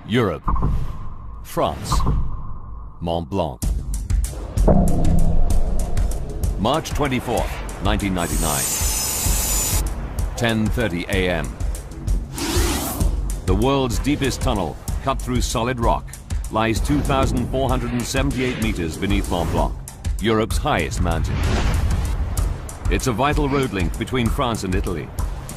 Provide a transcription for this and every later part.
Europe, France, Mont Blanc. March 24th, 1999, 10:30 a.m. The world's deepest tunnel, cut through solid rock, lies 2,478 meters beneath Mont Blanc, Europe's highest mountain. It's a vital road link between France and Italy,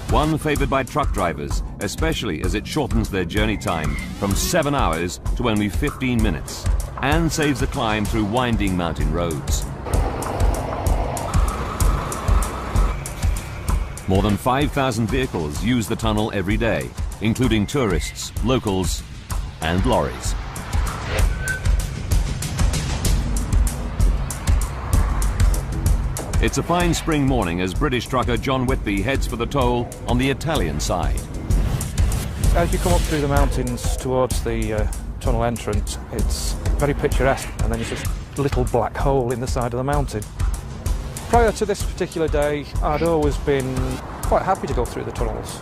one favored by truck drivers, especially as it shortens their journey time from 7 hours to only 15 minutes, and saves the climb through winding mountain roads. More than 5,000 vehicles use the tunnel every day, including tourists, locals, and lorries. It's a fine spring morning as British trucker John Whitby heads for the toll on the Italian side. As you come up through the mountains towards the tunnel entrance, it's very picturesque, and then there's this little black hole in the side of the mountain. Prior to this particular day, I'd always been quite happy to go through the tunnels.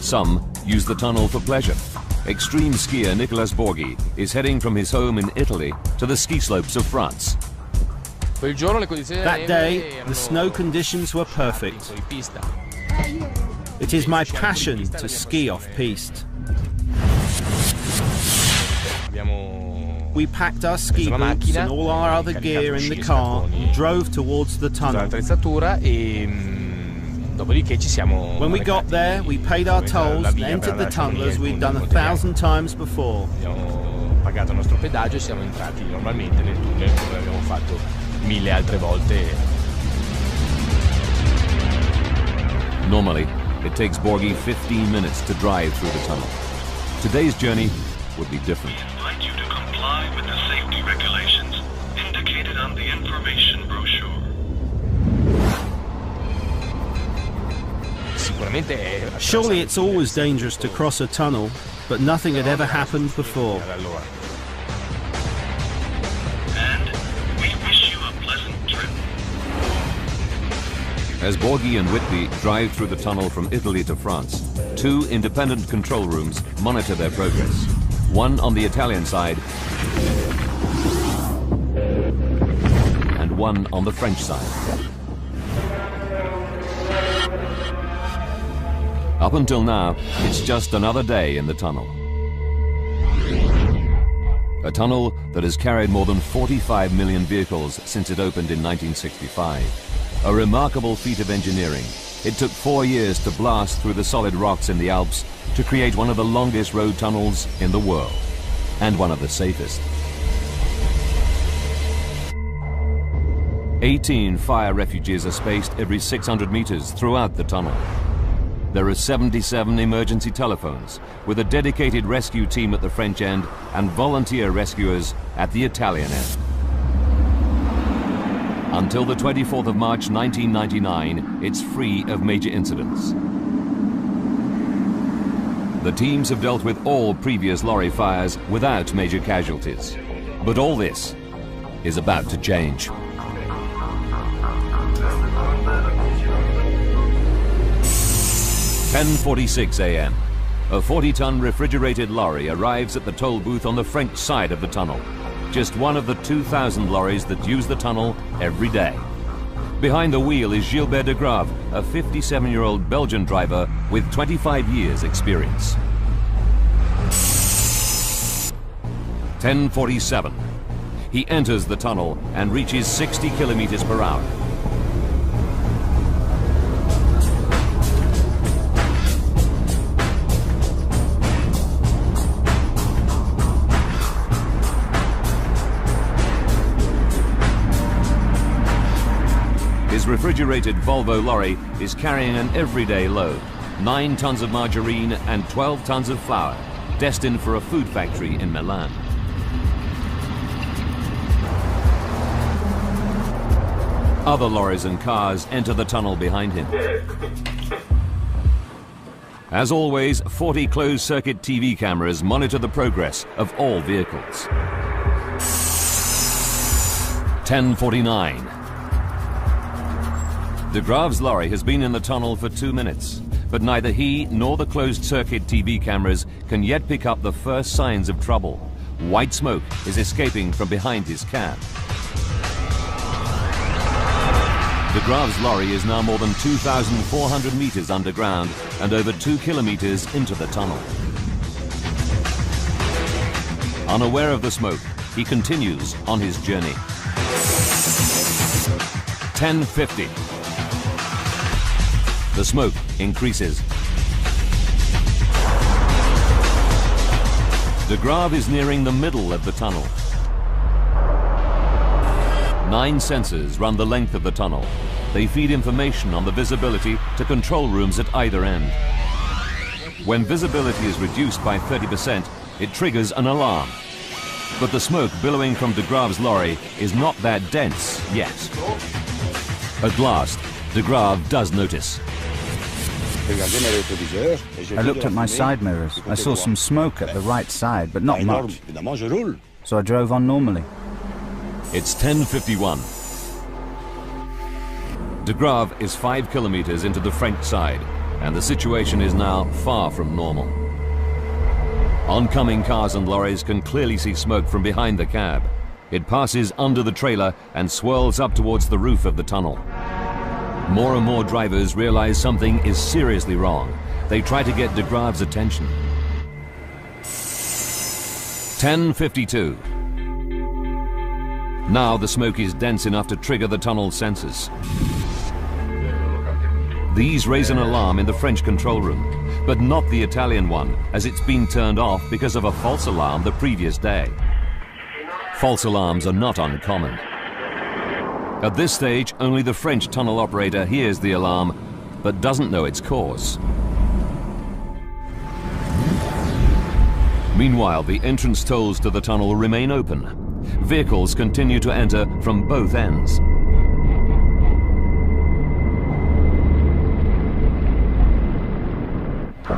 Some use the tunnel for pleasure. Extreme skier Nicolas Borghi is heading from his home in Italy to the ski slopes of France. That day, the snow conditions were perfect. It is my passion to ski off-piste. We packed our ski boots and all our other gear in the car and drove towards the tunnel. When we got there, we paid our tolls and entered the tunnel as we'd done 1,000 times before. Normally, it takes Borghi 15 minutes to drive through the tunnel. Today's journey would be different. We invite you to comply with the safety regulations indicated on the information brochure. Surely it's always dangerous to cross a tunnel, but nothing had ever happened before. And we wish you a pleasant trip. As Borghi and Whitby drive through the tunnel from Italy to France, 2 independent control rooms monitor their progress. One on the Italian side and one on the French side. Up until now, it's just another day in the tunnel. A tunnel that has carried more than 45 million vehicles since it opened in 1965. A remarkable feat of engineering. It took 4 years to blast through the solid rocks in the Alps to create one of the longest road tunnels in the world, and one of the safest. 18 fire refuges are spaced every 600 meters throughout the tunnel. There are 77 emergency telephones, with a dedicated rescue team at the French end and volunteer rescuers at the Italian end. Until the 24th of March 1999, it's free of major incidents. The teams have dealt with all previous lorry fires without major casualties. But all this is about to change. (10:46 a.m.) A 40-ton refrigerated lorry arrives at the toll booth on the French side of the tunnel. Just one of the 2,000 lorries that use the tunnel every day. Behind the wheel is Gilbert Degraves, a 57-year-old Belgian driver with 25 years experience. 10:47. He enters the tunnel and reaches 60 kilometers per hour. His refrigerated Volvo lorry is carrying an everyday load, 9 tons of margarine and 12 tons of flour, destined for a food factory in Milan. Other lorries and cars enter the tunnel behind him. As always, 40 closed-circuit TV cameras monitor the progress of all vehicles. 10:49. Degraves' lorry has been in the tunnel for 2 minutes, but neither he nor the closed-circuit TV cameras can yet pick up the first signs of trouble. White smoke is escaping from behind his cab. Degraves' lorry is now more than 2,400 meters underground and over 2 kilometers into the tunnel. Unaware of the smoke, he continues on his journey. 10:50. The smoke increases. Degraves is nearing the middle of the tunnel. 9 sensors run the length of the tunnel. They feed information on the visibility to control rooms at either end. When visibility is reduced by 30%, it triggers an alarm. But the smoke billowing from Degraves' lorry is not that dense yet. At last, Degraves does notice. I looked at my side mirrors. I saw some smoke at the right side, but not much. So I drove on normally. It's 10:51. Degraves is 5 kilometers into the French side, and the situation is now far from normal. Oncoming cars and lorries can clearly see smoke from behind the cab. It passes under the trailer and swirls up towards the roof of the tunnel. More and more drivers realize something is seriously wrong. They try to get Degraves' attention. 10:52. Now the smoke is dense enough to trigger the tunnel sensors. These raise an alarm in the French control room, but not the Italian one, as it's been turned off because of a false alarm the previous day. False alarms are not uncommon. At this stage, only the French tunnel operator hears the alarm, but doesn't know its cause. Meanwhile, the entrance tolls to the tunnel remain open. Vehicles continue to enter from both ends.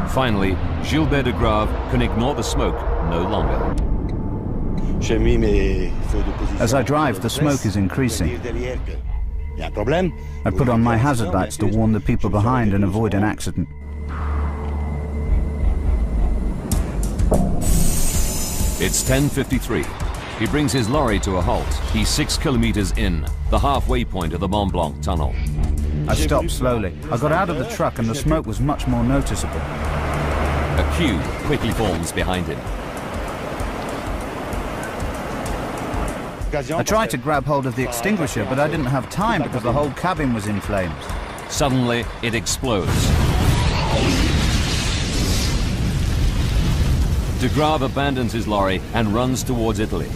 Finally, Gilbert Degraves can ignore the smoke no longer. As I drive, the smoke is increasing. I put on my hazard lights to warn the people behind and avoid an accident. It's 10:53. He brings his lorry to a halt. He's 6 kilometers in, the halfway point of the Mont Blanc Tunnel. I stopped slowly. I got out of the truck and the smoke was much more noticeable. A queue quickly forms behind him. I tried to grab hold of the extinguisher, but I didn't have time because the whole cabin was in flames. Suddenly, it explodes. Degraves abandons his lorry and runs towards Italy.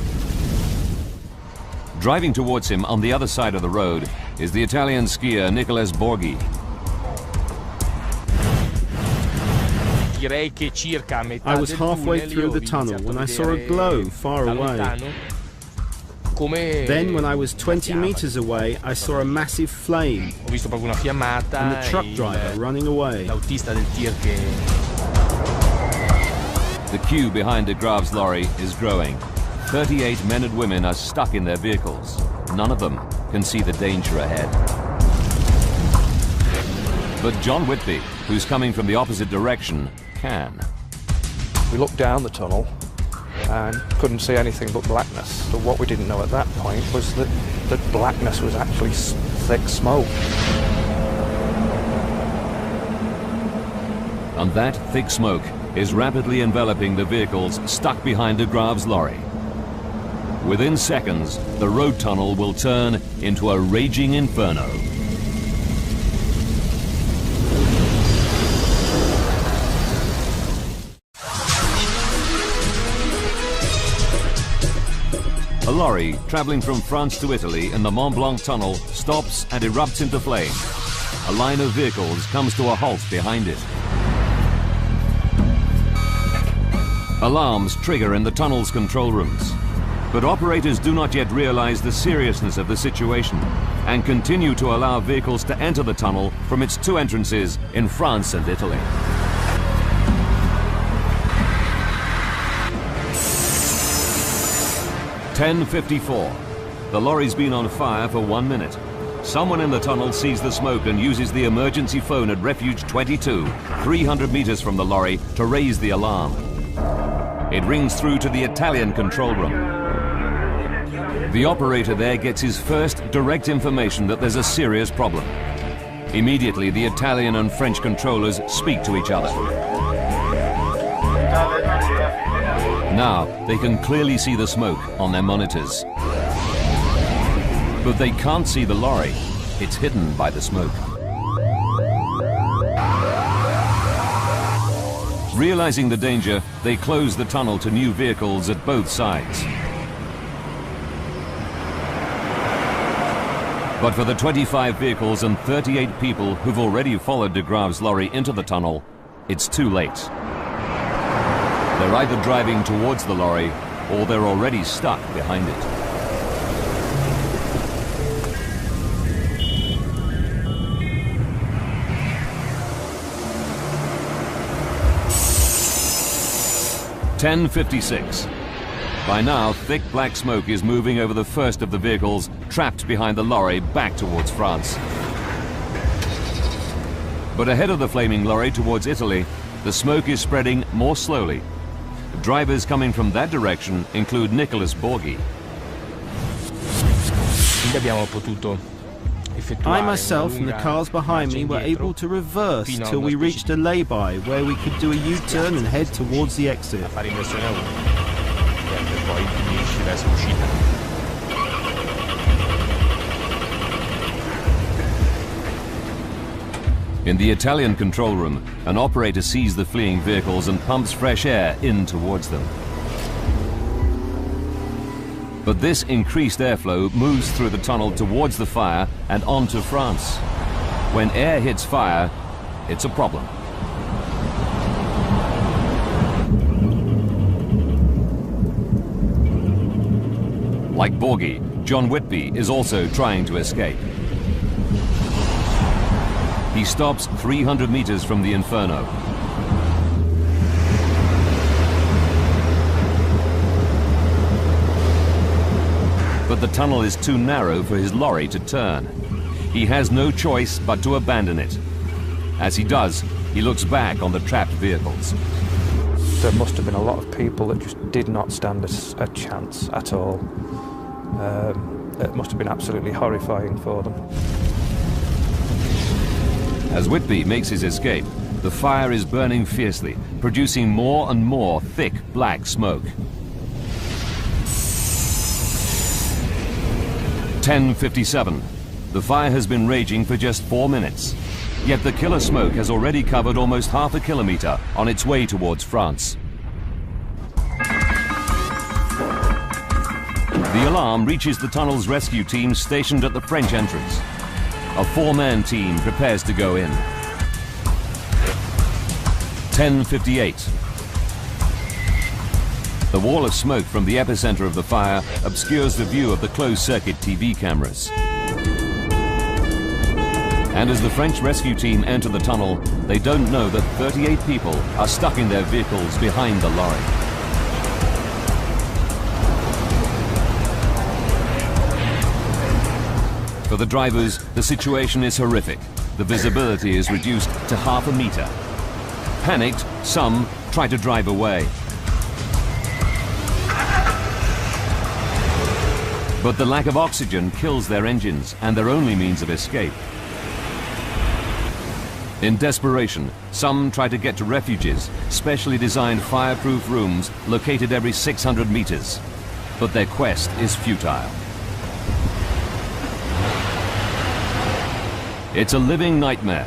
Driving towards him on the other side of the road is the Italian skier Nicolas Borghi. I was halfway through the tunnel when I saw a glow far away. Then, when I was 20 meters away, I saw a massive flame and the truck driver running away. The queue behind Degraves' lorry is growing. 38 men and women are stuck in their vehicles. None of them can see the danger ahead. But John Whitby, who's coming from the opposite direction, can. We looked down the tunnel and couldn't see anything but blackness. But what we didn't know at that point was that the blackness was actually thick smoke. And that thick smoke is rapidly enveloping the vehicles stuck behind Degraves' lorry. Within seconds, the road tunnel will turn into a raging inferno. A lorry traveling from France to Italy in the Mont Blanc Tunnel stops and erupts into flame. A line of vehicles comes to a halt behind it. Alarms trigger in the tunnel's control rooms. But operators do not yet realize the seriousness of the situation and continue to allow vehicles to enter the tunnel from its 2 entrances in France and Italy. "10:54. The lorry's been on fire for 1 minute. Someone in the tunnel sees the smoke and uses the emergency phone at Refuge 22, 300 meters from the lorry, to raise the alarm. It rings through to the Italian control room. The operator there gets his first direct information that there's a serious problem. Immediately, the Italian and French controllers speak to each other. Now, they can clearly see the smoke on their monitors. But they can't see the lorry. It's hidden by the smoke. Realizing the danger, they close the tunnel to new vehicles at both sides. But for the 25 vehicles and 38 people who've already followed Degraves' lorry into the tunnel, it's too late. They're either driving towards the lorry or they're already stuck behind it. (10:56). By now, thick black smoke is moving over the first of the vehicles trapped behind the lorry back towards France. But ahead of the flaming lorry towards Italy, the smoke is spreading more slowly. Drivers coming from that direction include Nicholas Borghi. I myself and the cars behind me were able to reverse till we reached a lay-by where we could do a U-turn and head towards the exit. In the Italian control room, an operator sees the fleeing vehicles and pumps fresh air in towards them. But this increased airflow moves through the tunnel towards the fire and onto France. When air hits fire, it's a problem. Like Borghi, John Whitby is also trying to escape. He stops 300 meters from the Inferno. But the tunnel is too narrow for his lorry to turn. He has no choice but to abandon it. As he does, he looks back on the trapped vehicles. There must have been a lot of people that just did not stand a chance at all. It must have been absolutely horrifying for them. As Whitby makes his escape, the fire is burning fiercely, producing more and more thick black smoke. 10:57. The fire has been raging for just 4 minutes. Yet the killer smoke has already covered almost half a kilometer on its way towards France. The alarm reaches the tunnel's rescue team stationed at the French entrance. A 4-man team prepares to go in. 10:58. The wall of smoke from the epicenter of the fire obscures the view of the closed-circuit TV cameras. And as the French rescue team enter the tunnel, they don't know that 38 people are stuck in their vehicles behind the lorry. For the drivers, the situation is horrific. The visibility is reduced to half a meter. Panicked, some try to drive away. But the lack of oxygen kills their engines and their only means of escape. In desperation, some try to get to Refuges, specially designed fireproof rooms located every 600 meters. But their quest is futile. It's a living nightmare.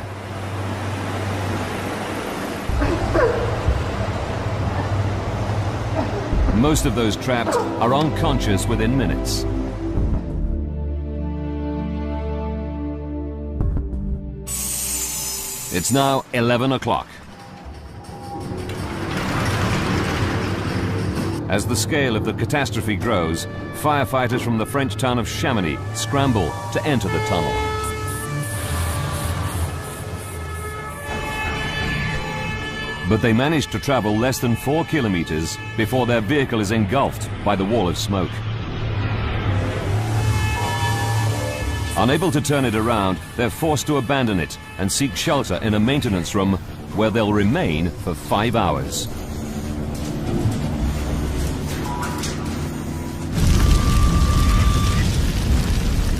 Most of those trapped are unconscious within minutes. It's now 11 o'clock. As the scale of the catastrophe grows, firefighters from the French town of Chamonix scramble to enter the tunnel. But they manage to travel less than 4 kilometers before their vehicle is engulfed by the wall of smoke. Unable to turn it around, they're forced to abandon it and seek shelter in a maintenance room where they'll remain for 5 hours.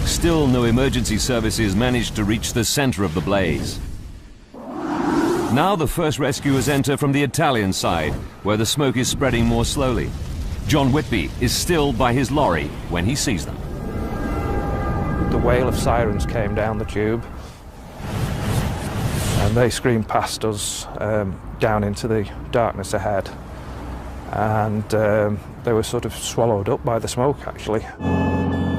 Still, no emergency services managed to reach the center of the blaze. Now the first rescuers enter from the Italian side, where the smoke is spreading more slowly. John Whitby is still by his lorry when he sees them. The wail of sirens came down the tube, and they screamed past us down into the darkness ahead, and they were sort of swallowed up by the smoke, actually.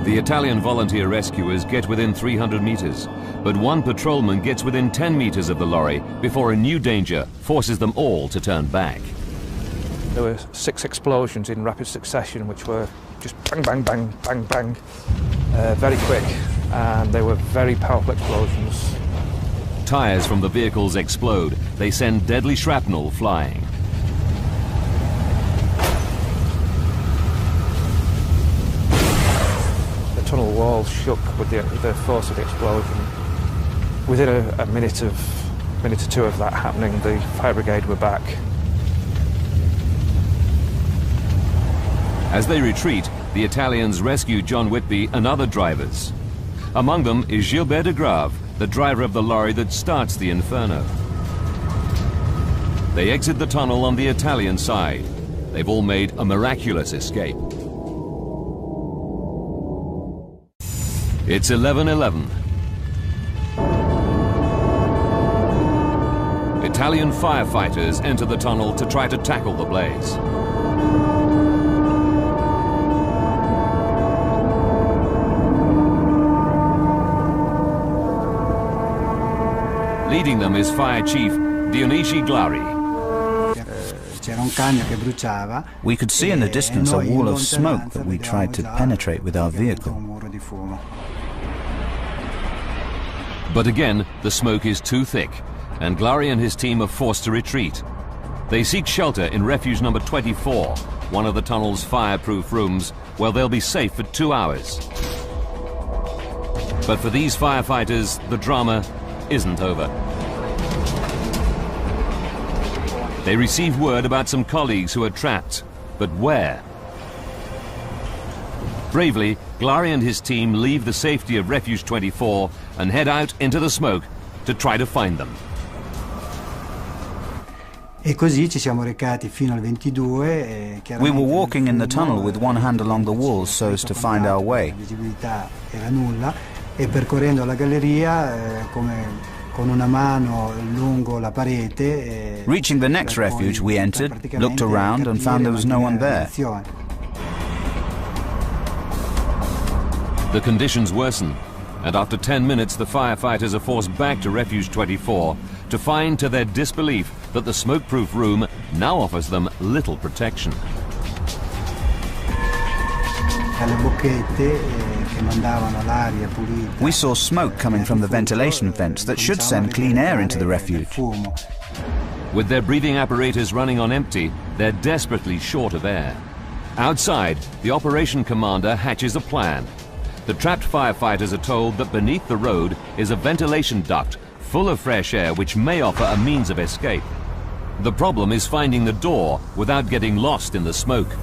The Italian volunteer rescuers get within 300 meters, but one patrolman gets within 10 meters of the lorry before a new danger forces them all to turn back. There were 6 explosions in rapid succession, which were just bang, bang, bang, bang, bang, very quick, and they were very powerful explosions. Tires from the vehicles explode. They send deadly shrapnel flying. The tunnel walls shook with the force of the explosion. Within a minute or two of that happening, the fire brigade were back. As they retreat, the Italians rescue John Whitby and other drivers. Among them is Gilbert Degraves, the driver of the lorry that starts the Inferno. They exit the tunnel on the Italian side. They've all made a miraculous escape. It's 11:11. Italian firefighters enter the tunnel to try to tackle the blaze. Leading them is Fire Chief Dionigi Glari. We could see in the distance a wall of smoke that we tried to penetrate with our vehicle. But again, the smoke is too thick, and Glari and his team are forced to retreat. They seek shelter in refuge number 24, one of the tunnel's fireproof rooms, where they'll be safe for 2 hours. But for these firefighters, the drama isn't over. They receive word about some colleagues who are trapped, but where? Bravely, Glari and his team leave the safety of Refuge 24 and head out into the smoke to try to find them. We were walking in the tunnel with one hand along the wall so as to find our way. Reaching the next refuge, we entered, looked around and found there was no one there. The conditions worsen, and after 10 minutes the firefighters are forced back to Refuge 24 to find to their disbelief that the smoke-proof room now offers them little protection. We saw smoke coming from the ventilation vents that should send clean air into the refuge. With their breathing apparatus running on empty, they're desperately short of air. Outside, the operation commander hatches a plan. The trapped firefighters are told that beneath the road is a ventilation duct full of fresh air which may offer a means of escape. The problem is finding the door without getting lost in the smoke.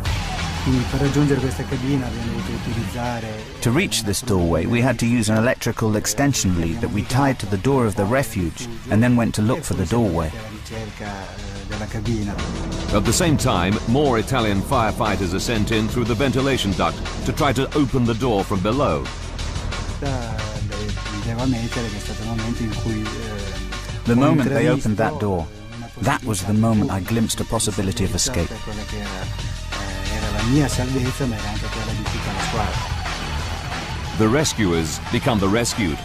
To reach this doorway, we had to use an electrical extension lead that we tied to the door of the refuge and then went to look for the doorway. At the same time, more Italian firefighters are sent in through the ventilation duct to try to open the door from below. The moment they opened that door, that was the moment I glimpsed a possibility of escape. The rescuers become the rescued.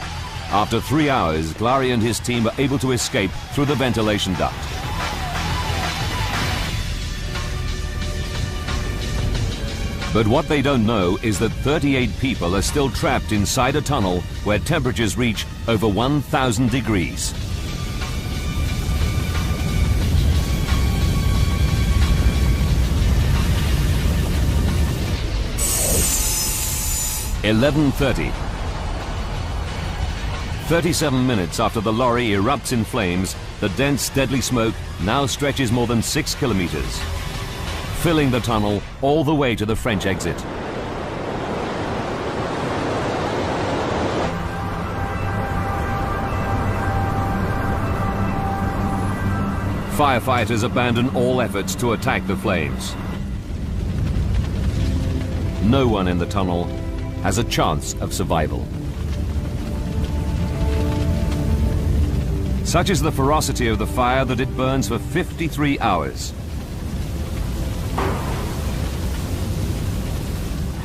After 3 hours, Glari and his team are able to escape through the ventilation duct. But what they don't know is that 38 people are still trapped inside a tunnel where temperatures reach over 1,000 degrees. "11:30. 37 minutes after the lorry erupts in flames, the dense, deadly smoke now stretches more than 6 kilometers, filling the tunnel all the way to the French exit. Firefighters abandon all efforts to attack the flames. No one in the tunnel has a chance of survival. Such is the ferocity of the fire that it burns for 53 hours.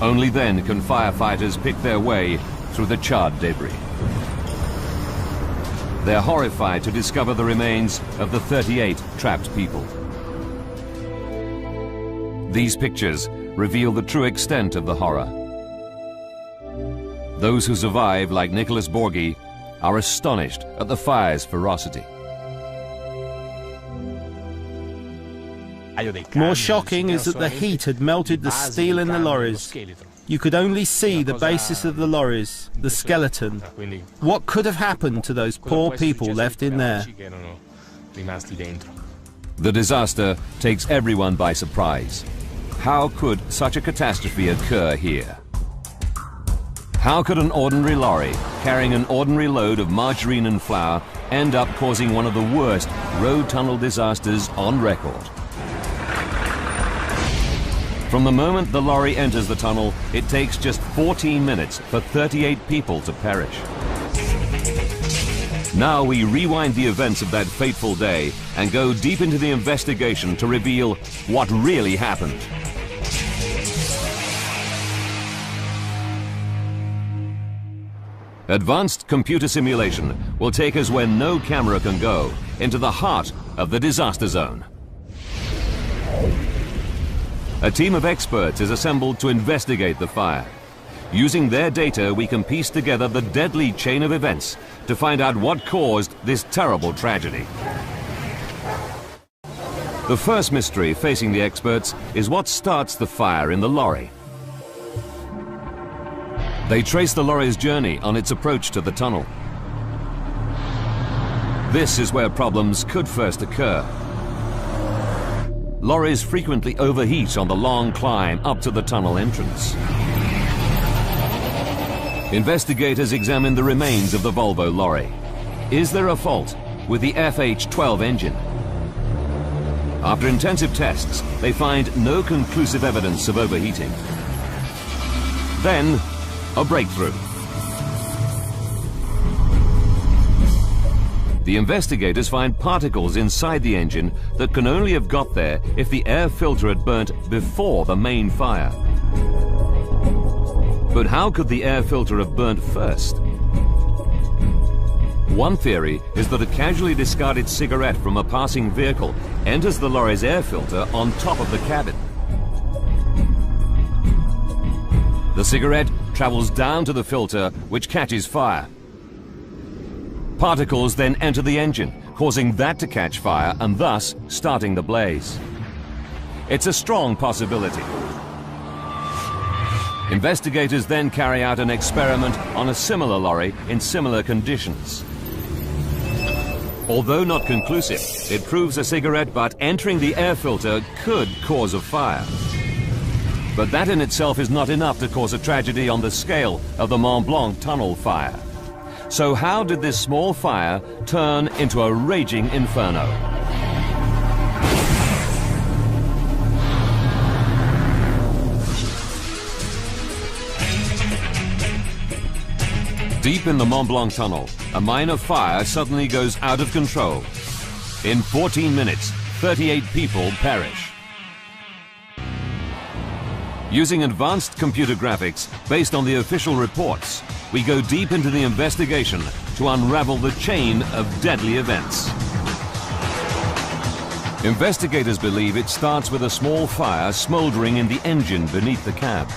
Only then can firefighters pick their way through the charred debris. They're horrified to discover the remains of the 38 trapped people. These pictures reveal the true extent of the horror. Those who survive, like Nicholas Borghi, are astonished at the fire's ferocity. More shocking is that the heat had melted the steel in the lorries. You could only see the basis of the lorries, the skeleton. What could have happened to those poor people left in there? The disaster takes everyone by surprise. How could such a catastrophe occur here? How could an ordinary lorry carrying an ordinary load of margarine and flour end up causing one of the worst road tunnel disasters on record? From the moment the lorry enters the tunnel, it takes just 14 minutes for 38 people to perish. Now we rewind the events of that fateful day and go deep into the investigation to reveal what really happened. Advanced computer simulation will take us where no camera can go, into the heart of the disaster zone. A team of experts is assembled to investigate the fire. Using their data, we can piece together the deadly chain of events to find out what caused this terrible tragedy. The first mystery facing the experts is what starts the fire in the lorry. They trace the lorry's journey on its approach to the tunnel. This is where problems could first occur. Lorries frequently overheat on the long climb up to the tunnel entrance. Investigators examine the remains of the Volvo lorry. Is there a fault with the FH12 engine? After intensive tests, they find no conclusive evidence of overheating. Then, a breakthrough. The investigators find particles inside the engine that can only have got there if the air filter had burnt before the main fire. But how could the air filter have burnt first? One theory is that a casually discarded cigarette from a passing vehicle enters the lorry's air filter on top of the cabin. The cigarette travels down to the filter, which catches fire. Particles then enter the engine, causing that to catch fire and thus starting the blaze. It's a strong possibility. Investigators then carry out an experiment on a similar lorry in similar conditions. Although not conclusive, it proves a cigarette butt entering the air filter could cause a fire. But that in itself is not enough to cause a tragedy on the scale of the Mont Blanc Tunnel fire. So how did this small fire turn into a raging inferno? Deep in the Mont Blanc Tunnel, a minor fire suddenly goes out of control. In 14 minutes, 38 people perish. Using advanced computer graphics based on the official reports, we go deep into the investigation to unravel the chain of deadly events. Investigators believe it starts with a small fire smoldering in the engine beneath the cab.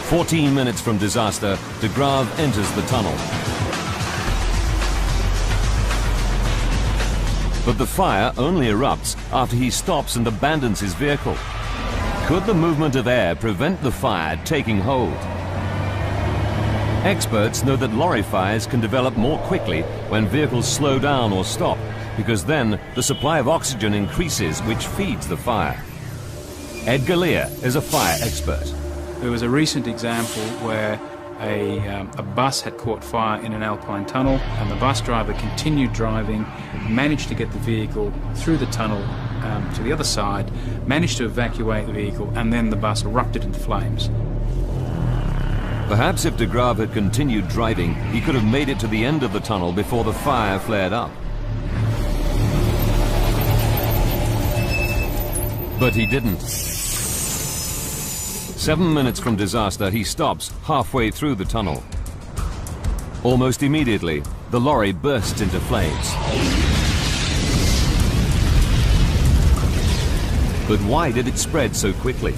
14 minutes from disaster, Degraves enters the tunnel. But the fire only erupts after he stops and abandons his vehicle. Could the movement of air prevent the fire taking hold? Experts know that lorry fires can develop more quickly when vehicles slow down or stop, because then the supply of oxygen increases, which feeds the fire. Ed Galea is a fire expert. There was a recent example where a bus had caught fire in an alpine tunnel, and the bus driver continued driving, managed to get the vehicle through the tunnel to the other side, managed to evacuate the vehicle, and then the bus erupted into flames. Perhaps if Degraves had continued driving, he could have made it to the end of the tunnel before the fire flared up. But he didn't. 7 minutes from disaster, he stops halfway through the tunnel. Almost immediately, the lorry bursts into flames. But why did it spread so quickly?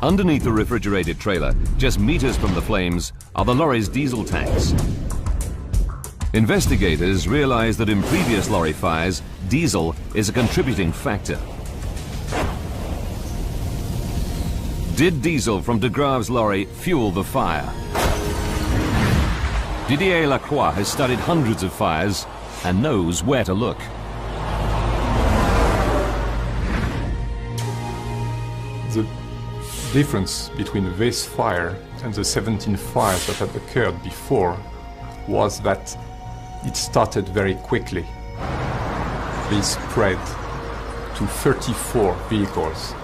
Underneath the refrigerated trailer, just meters from the flames, are the lorry's diesel tanks. Investigators realize that in previous lorry fires, diesel is a contributing factor. Did diesel from Degraves' lorry fuel the fire? Didier Lacroix has studied hundreds of fires and knows where to look. The difference between this fire and the 17 fires that had occurred before was that it started very quickly. They spread to 34 vehicles.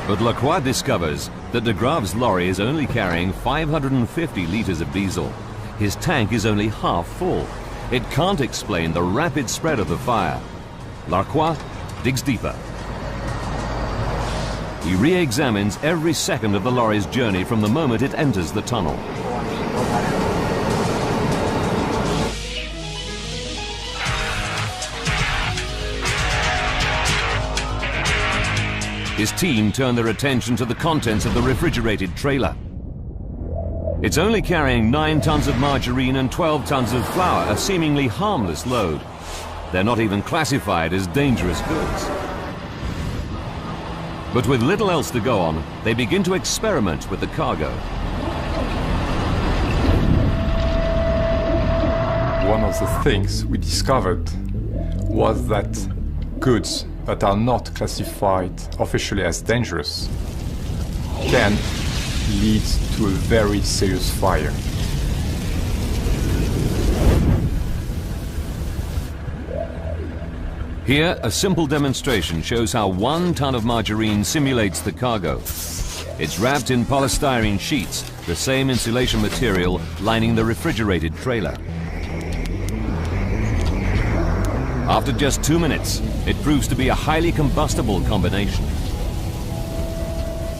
But Lacroix discovers that Degraves' lorry is only carrying 550 litres of diesel. His tank is only half full. It can't explain the rapid spread of the fire. Lacroix digs deeper. He re-examines every second of the lorry's journey from the moment it enters the tunnel. His team turn their attention to the contents of the refrigerated trailer. It's only carrying 9 tons of margarine and 12 tons of flour, a seemingly harmless load. They're not even classified as dangerous goods. But with little else to go on, they begin to experiment with the cargo. One of the things we discovered was that goods that are not classified officially as dangerous can lead to a very serious fire. Here, a simple demonstration shows how 1 ton of margarine simulates the cargo. It's wrapped in polystyrene sheets, the same insulation material lining the refrigerated trailer. After just 2 minutes, it proves to be a highly combustible combination.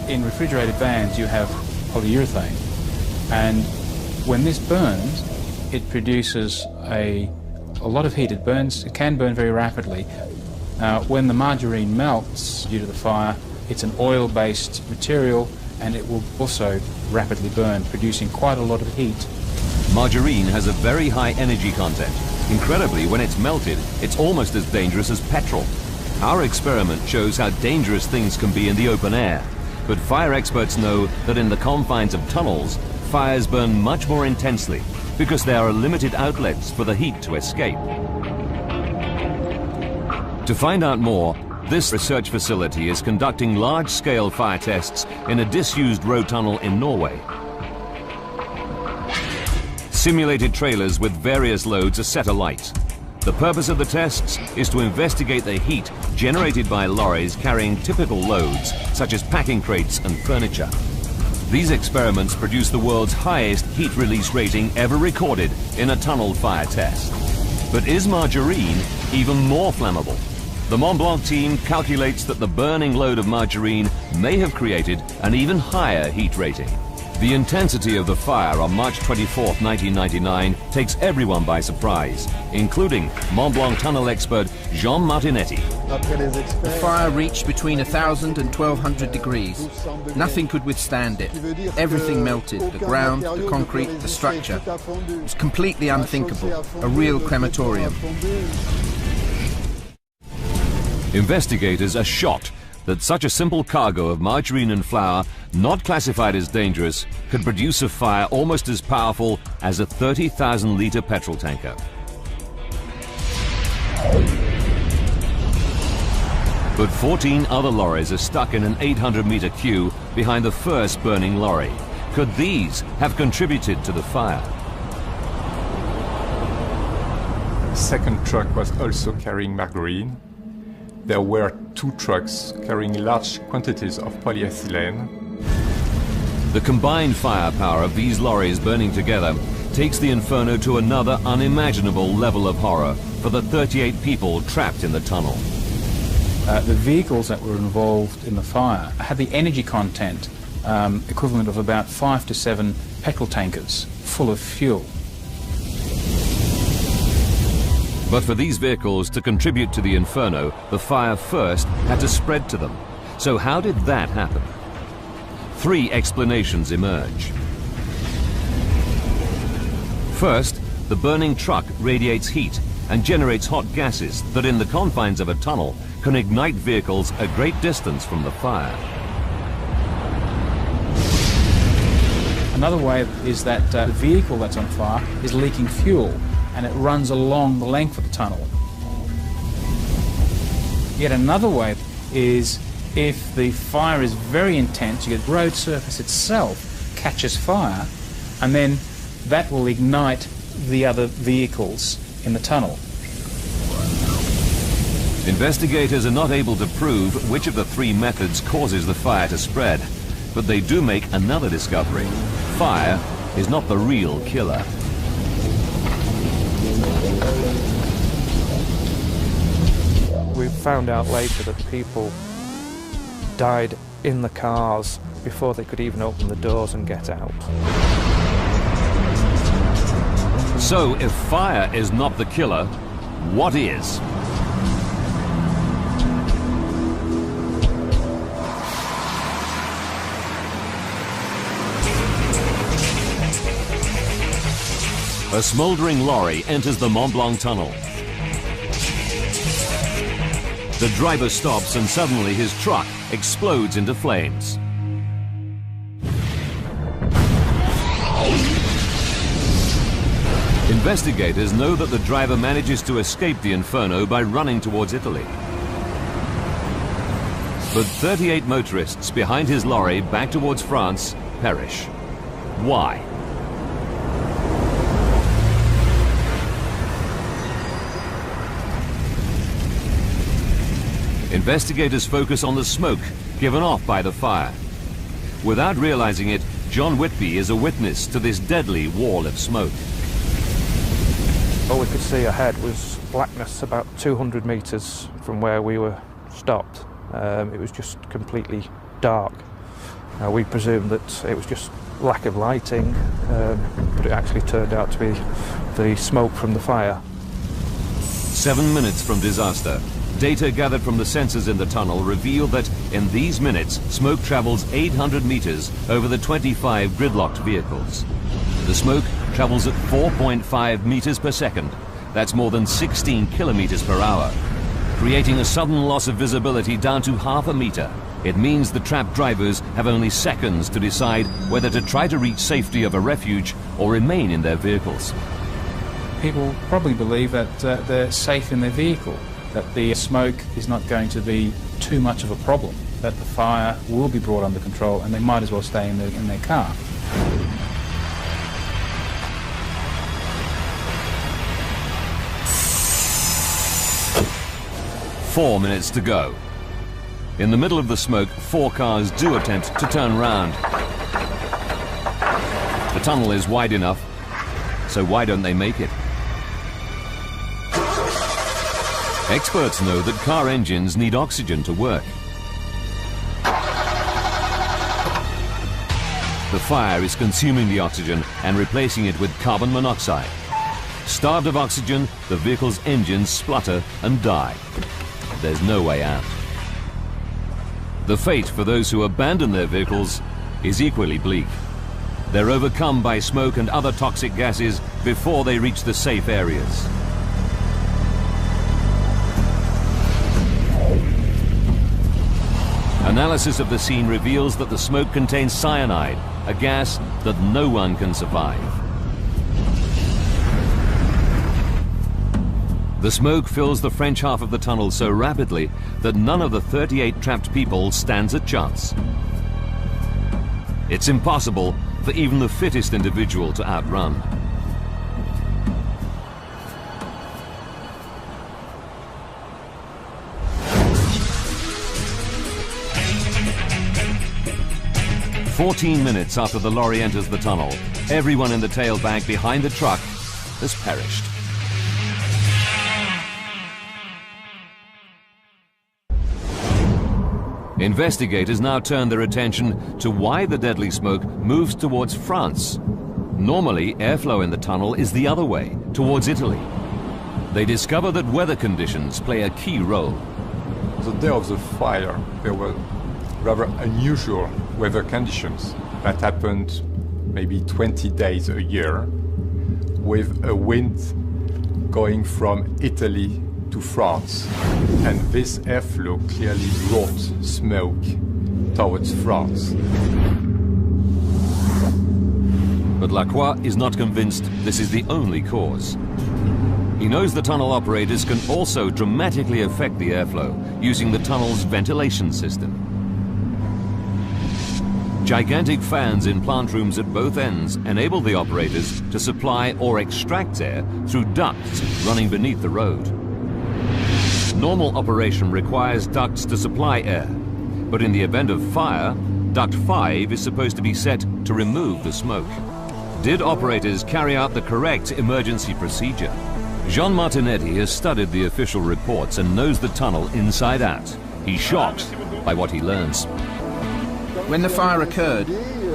In refrigerated vans, you have polyurethane, and when this burns, it produces a lot of heat. It can burn very rapidly. When the margarine melts due to the fire, it's an oil-based material, and it will also rapidly burn, producing quite a lot of heat. Margarine has a very high energy content. Incredibly, when it's melted, it's almost as dangerous as petrol. Our experiment shows how dangerous things can be in the open air, but fire experts know that in the confines of tunnels, fires burn much more intensely because there are limited outlets for the heat to escape. To find out more, this research facility is conducting large-scale fire tests in a disused road tunnel in Norway. Simulated trailers with various loads are set alight. The purpose of the tests is to investigate the heat generated by lorries carrying typical loads, such as packing crates and furniture. These experiments produce the world's highest heat release rating ever recorded in a tunnel fire test. But is margarine even more flammable? The Mont Blanc team calculates that the burning load of margarine may have created an even higher heat rating. The intensity of the fire on March 24, 1999 takes everyone by surprise, including Mont Blanc tunnel expert Jean Martinetti. The fire reached between 1,000 and 1,200 degrees. Nothing could withstand it. Everything melted, the ground, the concrete, the structure. It was completely unthinkable, a real crematorium. Investigators are shocked that such a simple cargo of margarine and flour, not classified as dangerous, could produce a fire almost as powerful as a 30,000-litre petrol tanker. But 14 other lorries are stuck in an 800-metre queue behind the first burning lorry. Could these have contributed to the fire? The second truck was also carrying margarine. There were 2 trucks carrying large quantities of polyethylene. The combined firepower of these lorries burning together takes the Inferno to another unimaginable level of horror for the 38 people trapped in the tunnel. The vehicles that were involved in the fire had the energy content equivalent of about 5 to 7 petrol tankers full of fuel. But for these vehicles to contribute to the Inferno, the fire first had to spread to them. So how did that happen? 3 explanations emerge. First, the burning truck radiates heat and generates hot gases that in the confines of a tunnel can ignite vehicles a great distance from the fire. Another way is that the vehicle that's on fire is leaking fuel, and it runs along the length of the tunnel. Yet another way is if the fire is very intense, the road surface itself catches fire, and then that will ignite the other vehicles in the tunnel. Investigators are not able to prove which of the 3 methods causes the fire to spread, but they do make another discovery. Fire is not the real killer. We found out later that people died in the cars before they could even open the doors and get out. So if fire is not the killer, what is? A smouldering lorry enters the Mont Blanc Tunnel. The driver stops and suddenly his truck explodes into flames. Investigators know that the driver manages to escape the Inferno by running towards Italy. But 38 motorists behind his lorry back towards France perish. Why? Investigators focus on the smoke given off by the fire. Without realizing it, John Whitby is a witness to this deadly wall of smoke. All we could see ahead was blackness about 200 metres from where we were stopped. It was just completely dark. We presumed that it was just lack of lighting, but it actually turned out to be the smoke from the fire. 7 minutes from disaster, data gathered from the sensors in the tunnel reveal that in these minutes, smoke travels 800 meters over the 25 gridlocked vehicles. The smoke travels at 4.5 meters per second. That's more than 16 kilometers per hour, creating a sudden loss of visibility down to half a meter. It means the trapped drivers have only seconds to decide whether to try to reach safety of a refuge or remain in their vehicles. People probably believe that they're safe in their vehicle, that the smoke is not going to be too much of a problem, that the fire will be brought under control and they might as well stay in their car. Four minutes to go. In the middle of the smoke, 4 cars do attempt to turn round. The tunnel is wide enough, so why don't they make it? Experts know that car engines need oxygen to work. The fire is consuming the oxygen and replacing it with carbon monoxide. Starved of oxygen, the vehicle's engines splutter and die. There's no way out. The fate for those who abandon their vehicles is equally bleak. They're overcome by smoke and other toxic gases before they reach the safe areas. Analysis of the scene reveals that the smoke contains cyanide, a gas that no one can survive. The smoke fills the French half of the tunnel so rapidly that none of the 38 trapped people stands a chance. It's impossible for even the fittest individual to outrun. "14 minutes after the lorry enters the tunnel, everyone in the tailbank behind the truck has perished." Investigators now turn their attention to why the deadly smoke moves towards France. Normally, airflow in the tunnel is the other way, towards Italy. They discover that weather conditions play a key role. The day of the fire, there were rather unusual weather conditions that happened maybe 20 days a year, with a wind going from Italy to France. And this airflow clearly brought smoke towards France. But Lacroix is not convinced this is the only cause. He knows the tunnel operators can also dramatically affect the airflow using the tunnel's ventilation system. Gigantic fans in plant rooms at both ends enable the operators to supply or extract air through ducts running beneath the road. Normal operation requires ducts to supply air, but in the event of fire, duct 5 is supposed to be set to remove the smoke. Did operators carry out the correct emergency procedure? Jean Martinetti has studied the official reports and knows the tunnel inside out. He's shocked by what he learns. When the fire occurred,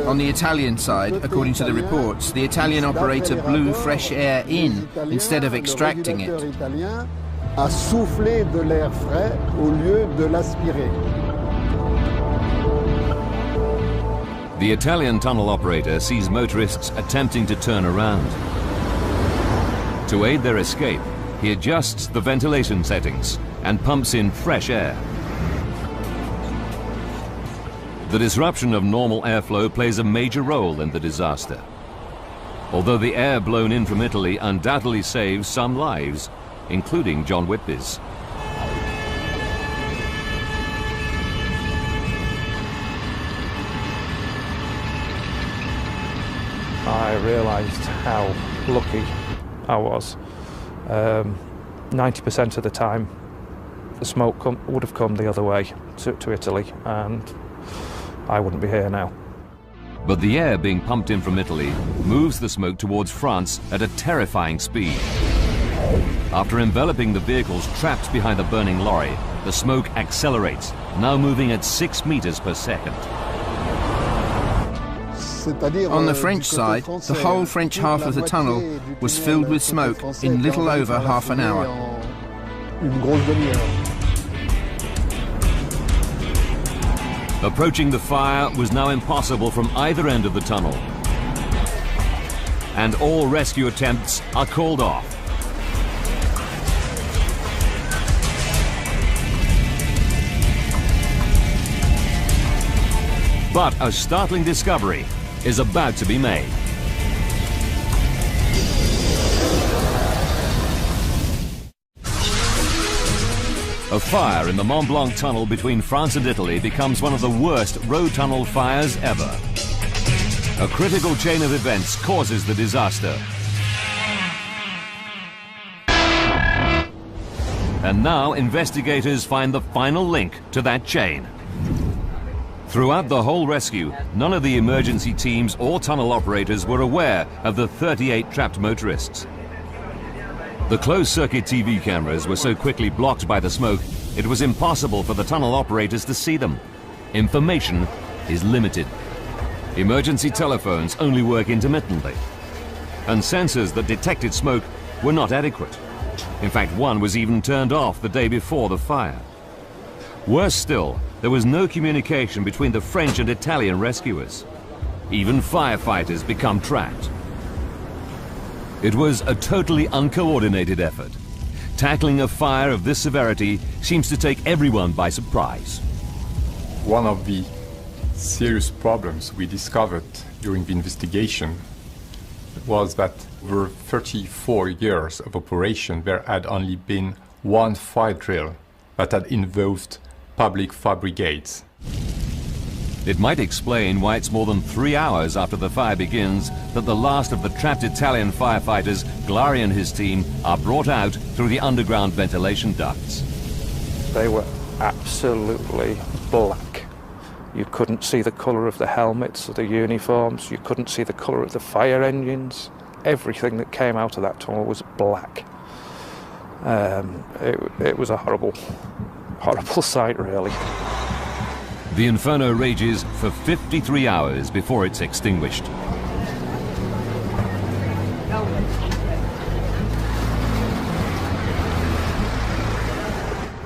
on the Italian side, according to the reports, the Italian operator blew fresh air in instead of extracting it. A souffler de l'air frais au lieu de l'aspirer. The Italian tunnel operator sees motorists attempting to turn around. To aid their escape, he adjusts the ventilation settings and pumps in fresh air. The disruption of normal airflow plays a major role in the disaster. Although the air blown in from Italy undoubtedly saves some lives, including John Whitby's. I realised how lucky I was. 90% of the time, the smoke would have come the other way to Italy, and I wouldn't be here now. But the air being pumped in from Italy moves the smoke towards France at a terrifying speed. After enveloping the vehicles trapped behind the burning lorry, the smoke accelerates, now moving at 6 meters per second. On the French side, the whole French half of the tunnel was filled with smoke in little over half an hour. Approaching the fire was now impossible from either end of the tunnel, and all rescue attempts are called off. But a startling discovery is about to be made. A fire in the Mont Blanc Tunnel between France and Italy becomes one of the worst road tunnel fires ever. A critical chain of events causes the disaster. And now investigators find the final link to that chain. Throughout the whole rescue, none of the emergency teams or tunnel operators were aware of the 38 trapped motorists. The closed-circuit TV cameras were so quickly blocked by the smoke, it was impossible for the tunnel operators to see them. Information is limited. Emergency telephones only work intermittently. And sensors that detected smoke were not adequate. In fact, one was even turned off the day before the fire. Worse still, there was no communication between the French and Italian rescuers. Even firefighters become trapped. It was a totally uncoordinated effort. Tackling a fire of this severity seems to take everyone by surprise. One of the serious problems we discovered during the investigation was that over 34 years of operation there had only been one fire drill that had involved public fire brigades. It might explain why it's more than 3 hours after the fire begins that the last of the trapped Italian firefighters, Glari and his team, are brought out through the underground ventilation ducts. They were absolutely black. You couldn't see the colour of the helmets or the uniforms. You couldn't see the colour of the fire engines. Everything that came out of that tunnel was black. It was a horrible sight, really. The inferno rages for 53 hours before it's extinguished.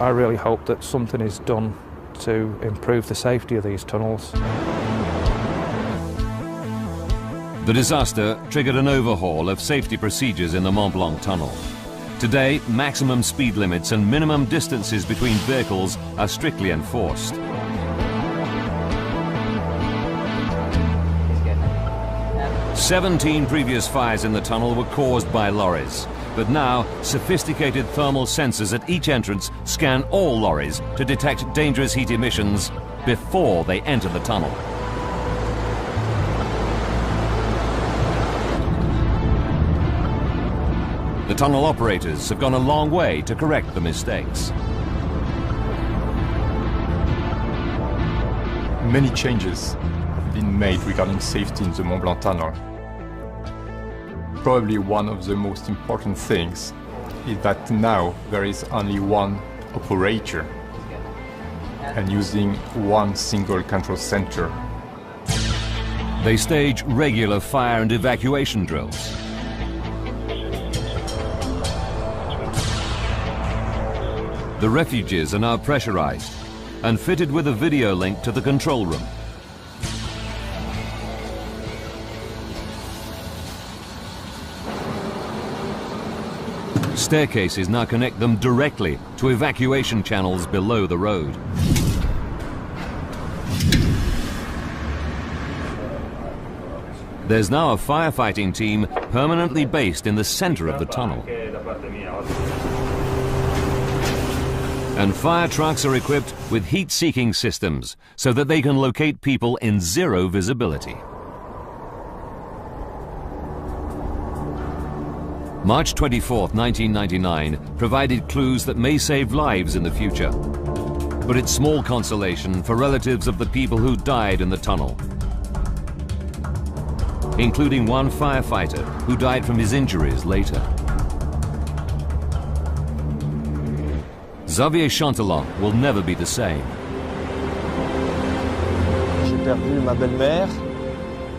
I really hope that something is done to improve the safety of these tunnels. The disaster triggered an overhaul of safety procedures in the Mont Blanc Tunnel. Today, maximum speed limits and minimum distances between vehicles are strictly enforced. "17 previous fires in the tunnel were caused by lorries, but now sophisticated thermal sensors at each entrance scan all lorries to detect dangerous heat emissions before they enter the tunnel." The tunnel operators have gone a long way to correct the mistakes. Many changes have been made regarding safety in the Mont Blanc Tunnel. Probably one of the most important things is that now there is only one operator and using one single control center. They stage regular fire and evacuation drills. The Refuges are now pressurized and fitted with a video link to the control room. Staircases now connect them directly to evacuation channels below the road. There's now a firefighting team permanently based in the center of the tunnel. And fire trucks are equipped with heat-seeking systems so that they can locate people in zero visibility. March 24th, 1999 provided clues that may save lives in the future. But it's small consolation for relatives of the people who died in the tunnel, including one firefighter who died from his injuries later. Xavier Chantelon will never be the same.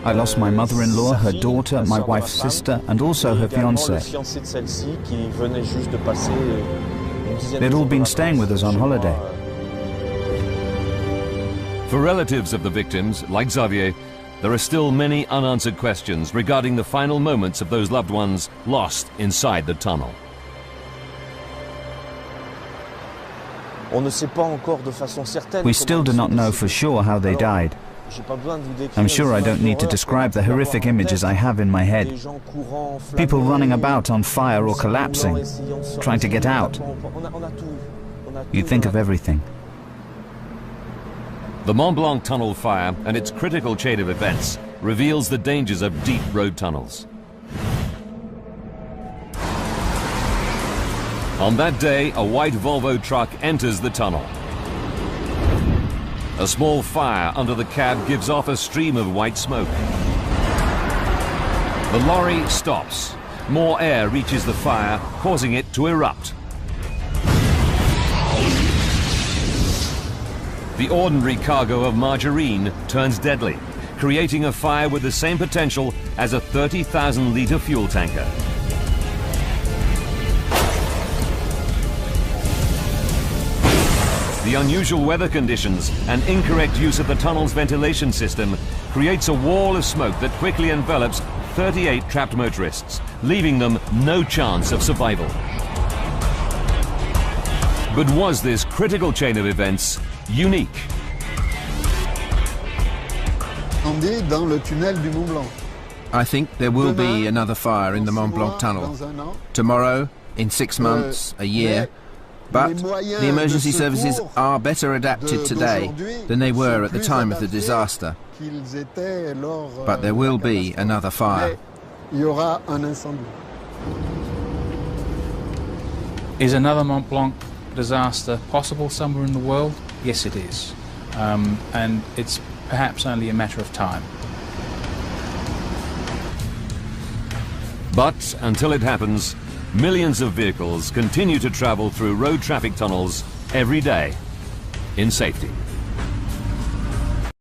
I lost my mother-in-law, her daughter, my wife's sister, and also her fiancé. They'd all been staying with us on holiday. For relatives of the victims, like Xavier, there are still many unanswered questions regarding the final moments of those loved ones lost inside the tunnel. We still do not know for sure how they died. I'm sure I don't need to describe the horrific images I have in my head. People running about on fire or collapsing, trying to get out. You think of everything. The Mont Blanc Tunnel fire and its critical chain of events reveals the dangers of deep road tunnels. On that day, a white Volvo truck enters the tunnel. A small fire under the cab gives off a stream of white smoke. The lorry stops. More air reaches the fire, causing it to erupt. The ordinary cargo of margarine turns deadly, creating a fire with the same potential as a 30,000-litre fuel tanker. The unusual weather conditions and incorrect use of the tunnel's ventilation system creates a wall of smoke that quickly envelops 38 trapped motorists, leaving them no chance of survival. But was this critical chain of events unique? dans le tunnel du Mont Blanc. I think there will be another fire in the Mont Blanc Tunnel. Tomorrow, in 6 months, a year. But the emergency services are better adapted today than they were at the time of the disaster. But there will be another fire. Is another Mont Blanc disaster possible somewhere in the world? Yes, it is. And it's perhaps only a matter of time. But until it happens, millions of vehicles continue to travel through road traffic tunnels every day in safety.